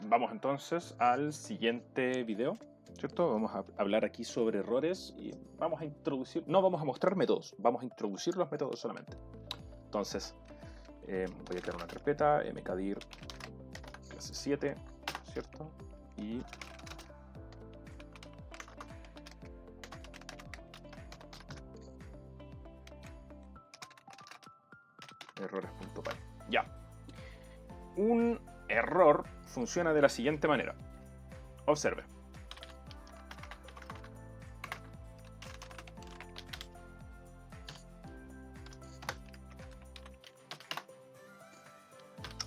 Vamos entonces al siguiente video, ¿cierto? Vamos a hablar aquí sobre errores y vamos a introducir, no vamos a mostrar métodos, vamos a introducir los métodos solamente. Entonces, voy a crear una carpeta, mkdir clase 7, ¿cierto? Y errores.py. Ya. Un error funciona de la siguiente manera. Observe.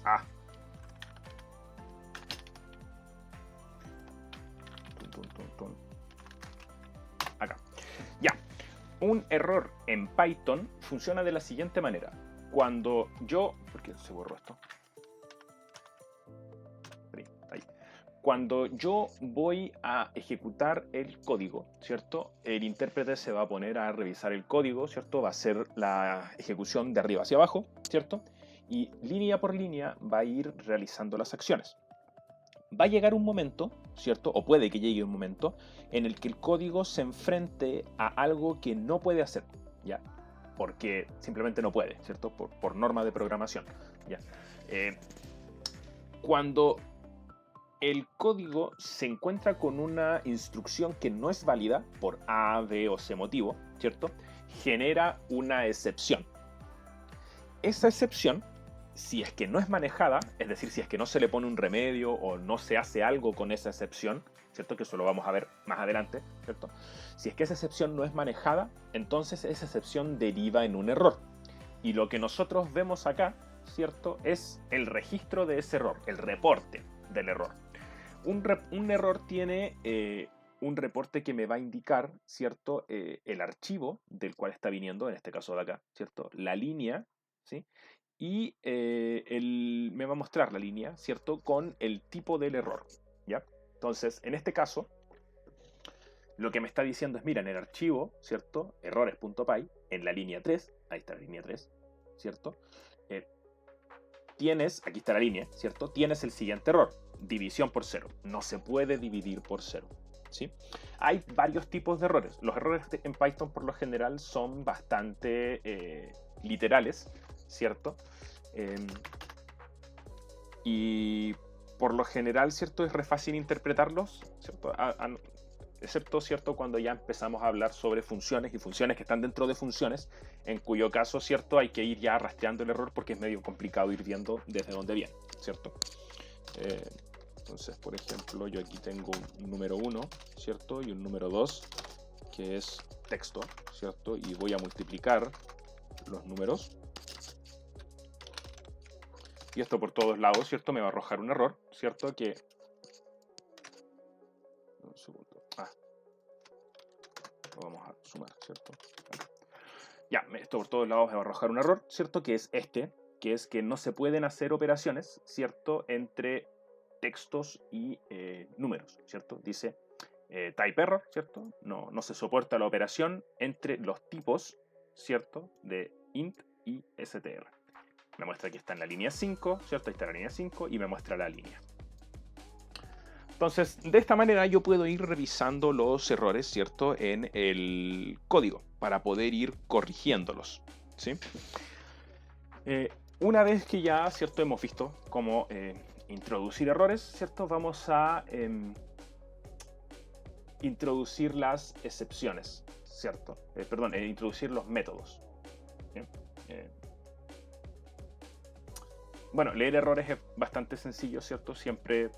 Ah. Acá. Ya. Un error en Python funciona de la siguiente manera. Cuando yo... ¿Por qué se borró esto? Ahí. Cuando yo voy a ejecutar el código, ¿cierto? El intérprete se va a poner a revisar el código, ¿cierto? Va a hacer la ejecución de arriba hacia abajo, ¿cierto? Y línea por línea va a ir realizando las acciones. Va a llegar un momento, ¿cierto? O puede que llegue un momento en el que el código se enfrente a algo que no puede hacer, ¿ya? Porque simplemente no puede, ¿cierto? Por norma de programación, ¿ya? Cuando el código se encuentra con una instrucción que no es válida por A, B o C motivo, ¿cierto? Genera una excepción. Esa excepción, si es que no es manejada, es decir, si es que no se le pone un remedio o no se hace algo con esa excepción, ¿cierto? Que eso lo vamos a ver más adelante, ¿cierto? Si es que esa excepción no es manejada, entonces esa excepción deriva en un error. Y lo que nosotros vemos acá, ¿cierto? Es el registro de ese error, el reporte del error. Un error tiene un reporte que me va a indicar, ¿cierto? El archivo del cual está viniendo, en este caso de acá, ¿cierto? La línea, ¿sí? Y me va a mostrar la línea, ¿cierto? Con el tipo del error, ¿ya? Entonces, en este caso, lo que me está diciendo es, mira, en el archivo, ¿cierto? Errores.py, en la línea 3, ahí está la línea 3, ¿cierto? Aquí está la línea, ¿cierto? Tienes el siguiente error, división por 0. No se puede dividir por 0, ¿sí? Hay varios tipos de errores. Los errores en Python por lo general son bastante literales, ¿cierto? Y por lo general, ¿cierto? Es re fácil interpretarlos, ¿cierto? Excepto, ¿cierto? Cuando ya empezamos a hablar sobre funciones y funciones que están dentro de funciones, en cuyo caso, ¿cierto? Hay que ir ya rastreando el error porque es medio complicado ir viendo desde dónde viene, ¿cierto? Entonces, por ejemplo, yo aquí tengo un número 1, ¿cierto? Y un número 2, que es texto, ¿cierto? Y voy a multiplicar los números. Y esto por todos lados, ¿cierto? Me va a arrojar un error, ¿cierto? Que... Un segundo. Lo vamos a sumar, ¿cierto? Ya, esto por todos lados me va a arrojar un error, ¿cierto? Que es que es que no se pueden hacer operaciones, ¿cierto? Entre textos y números, ¿cierto? Dice type error, ¿cierto? No se soporta la operación entre los tipos, ¿cierto? De int y str. Me muestra que está en la línea 5, ¿cierto? Ahí está la línea 5 y me muestra la línea. Entonces, de esta manera yo puedo ir revisando los errores, ¿cierto? En el código para poder ir corrigiéndolos, ¿sí? Una vez que ya, ¿cierto? Hemos visto cómo introducir errores, ¿cierto? Vamos a introducir las excepciones, ¿cierto? Introducir los métodos. Bueno, leer errores es bastante sencillo, ¿cierto? Siempre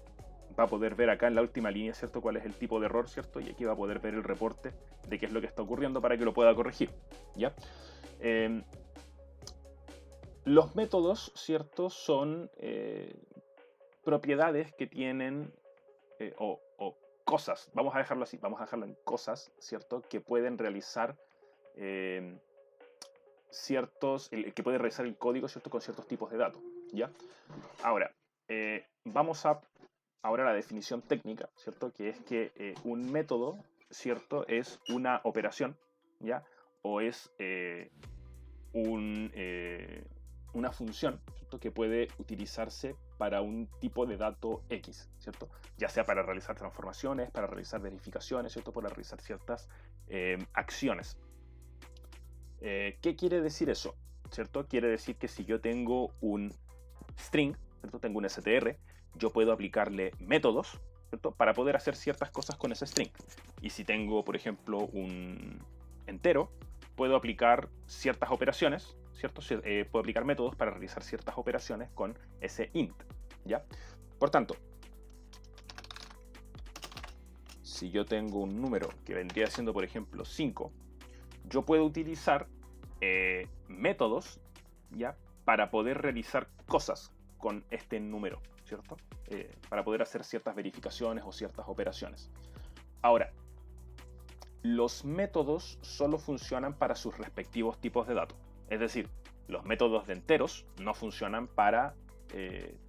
va a poder ver acá en la última línea, ¿cierto? Cuál es el tipo de error, ¿cierto? Y aquí va a poder ver el reporte de qué es lo que está ocurriendo para que lo pueda corregir, ¿ya? Los métodos, ¿cierto? Son propiedades que tienen o cosas, vamos a dejarlo así, vamos a dejarlo en cosas, ¿cierto? Que pueden realizar que puede realizar el código, ¿cierto? Con ciertos tipos de datos, ¿ya? Ahora, vamos a ahora la definición técnica, ¿cierto? Que es que un método, ¿cierto? Es una operación, ¿ya? O es una función, ¿cierto? Que puede utilizarse para un tipo de dato X, ¿cierto? Ya sea para realizar transformaciones, para realizar verificaciones, ¿cierto? Para realizar ciertas acciones. ¿Qué quiere decir eso? ¿Cierto? Quiere decir que si yo tengo un string, ¿cierto? Tengo un str, yo puedo aplicarle métodos, ¿cierto? Para poder hacer ciertas cosas con ese string. Y si tengo, por ejemplo, un entero, puedo aplicar ciertas operaciones, ¿cierto? Puedo aplicar métodos para realizar ciertas operaciones con ese int, ¿ya? Por tanto, si yo tengo un número que vendría siendo, por ejemplo, 5, yo puedo utilizar métodos, ¿ya? Para poder realizar cosas con este número, ¿cierto? Para poder hacer ciertas verificaciones o ciertas operaciones. Ahora, los métodos solo funcionan para sus respectivos tipos de datos. Es decir, los métodos de enteros no funcionan para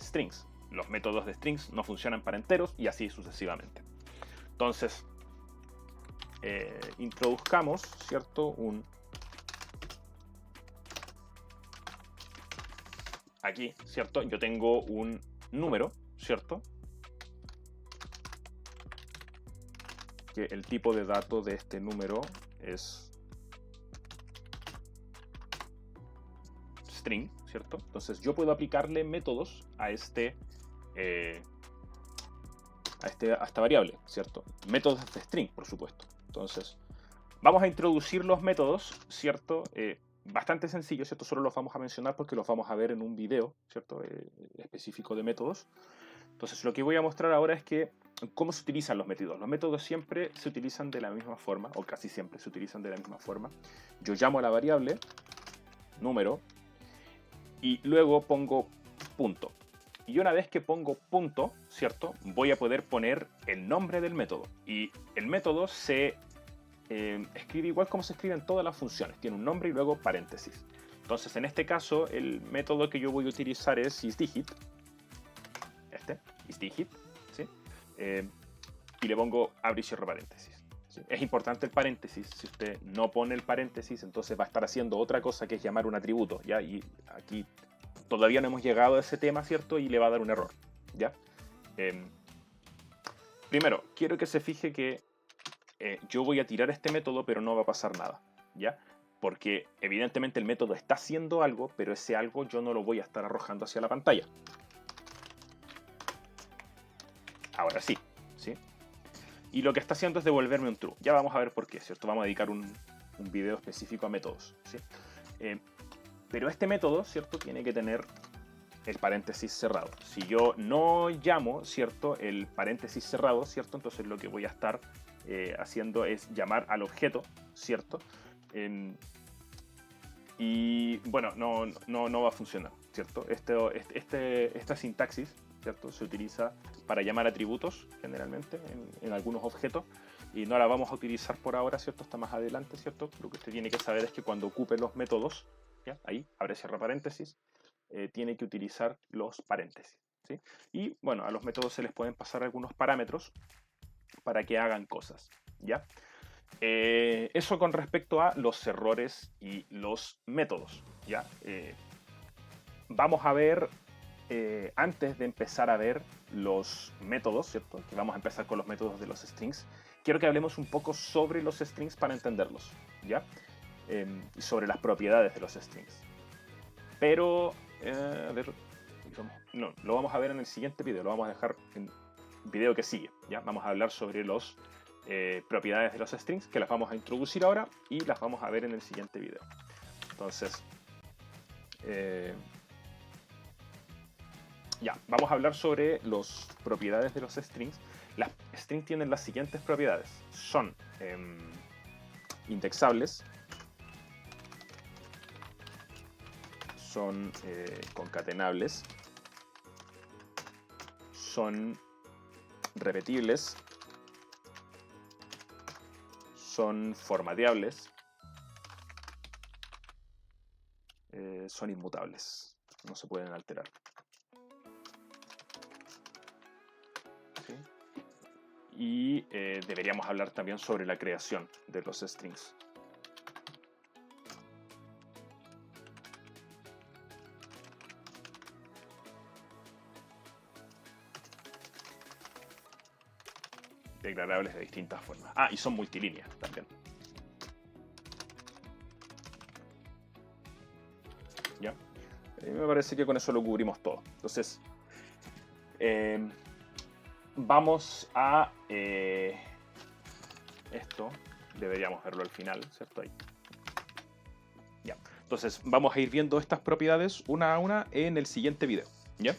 strings. Los métodos de strings no funcionan para enteros y así sucesivamente. Entonces, introduzcamos, ¿cierto? Aquí, ¿cierto? Yo tengo un número, ¿cierto? Que el tipo de dato de este número es string, ¿cierto? Entonces yo puedo aplicarle métodos a esta variable, ¿cierto? Métodos de string, por supuesto. Entonces, vamos a introducir los métodos, ¿cierto? Bastante sencillo, ¿cierto? Solo los vamos a mencionar porque los vamos a ver en un video, ¿cierto? Específico de métodos. Entonces, lo que voy a mostrar ahora es que cómo se utilizan los métodos. Los métodos siempre se utilizan de la misma forma, o casi siempre se utilizan de la misma forma. Yo llamo a la variable número y luego pongo punto. Y una vez que pongo punto, ¿cierto? Voy a poder poner el nombre del método. Y el método se escribe igual como se escriben todas las funciones. Tiene un nombre y luego paréntesis. Entonces, en este caso, el método que yo voy a utilizar es isDigit. isDigit, ¿sí? Y le pongo abre y cierro paréntesis. ¿Sí? Es importante el paréntesis. Si usted no pone el paréntesis, entonces va a estar haciendo otra cosa que es llamar un atributo, ¿ya? Y aquí todavía no hemos llegado a ese tema, ¿cierto? Y le va a dar un error, ¿ya? Primero, quiero que se fije que yo voy a tirar este método, pero no va a pasar nada, ¿ya? Porque evidentemente el método está haciendo algo, pero ese algo yo no lo voy a estar arrojando hacia la pantalla. Ahora sí, ¿sí? Y lo que está haciendo es devolverme un true. Ya vamos a ver por qué, ¿cierto? Vamos a dedicar un video específico a métodos, ¿sí? Pero este método, ¿cierto? Tiene que tener el paréntesis cerrado. Si yo no llamo, ¿cierto? El paréntesis cerrado, ¿cierto? Entonces lo que voy a estar haciendo es llamar al objeto, ¿cierto? Y bueno, no va a funcionar, ¿cierto? Esta sintaxis, ¿cierto? Se utiliza para llamar atributos generalmente en algunos objetos y no la vamos a utilizar por ahora, ¿cierto? Hasta más adelante, ¿cierto? Lo que usted tiene que saber es que cuando ocupe los métodos, ¿ya? Ahí, abre, cierra paréntesis, tiene que utilizar los paréntesis, ¿sí? Y bueno, a los métodos se les pueden pasar algunos parámetros para que hagan cosas, ¿ya? Eso con respecto a los errores y los métodos, ¿ya? Vamos a ver, antes de empezar a ver los métodos, ¿cierto? Que vamos a empezar con los métodos de los strings. Quiero que hablemos un poco sobre los strings para entenderlos, ¿ya? Y sobre las propiedades de los strings. Pero, a ver, no, lo vamos a ver en el siguiente video, lo vamos a dejar en el video que sigue, ¿ya? Vamos a hablar sobre las propiedades de los strings, que las vamos a introducir ahora y las vamos a ver en el siguiente video. Entonces, ya, vamos a hablar sobre las propiedades de los strings. Las strings tienen las siguientes propiedades. Son indexables, son concatenables, son repetibles, son formateables, son inmutables, no se pueden alterar. ¿Sí? Y deberíamos hablar también sobre la creación de los strings. declarables de distintas formas. Ah, y son multilíneas también. ¿Ya? Me parece que con eso lo cubrimos todo. Entonces, vamos a... esto deberíamos verlo al final, ¿cierto? Ahí. Ya. Entonces, vamos a ir viendo estas propiedades una a una en el siguiente video. ¿Ya?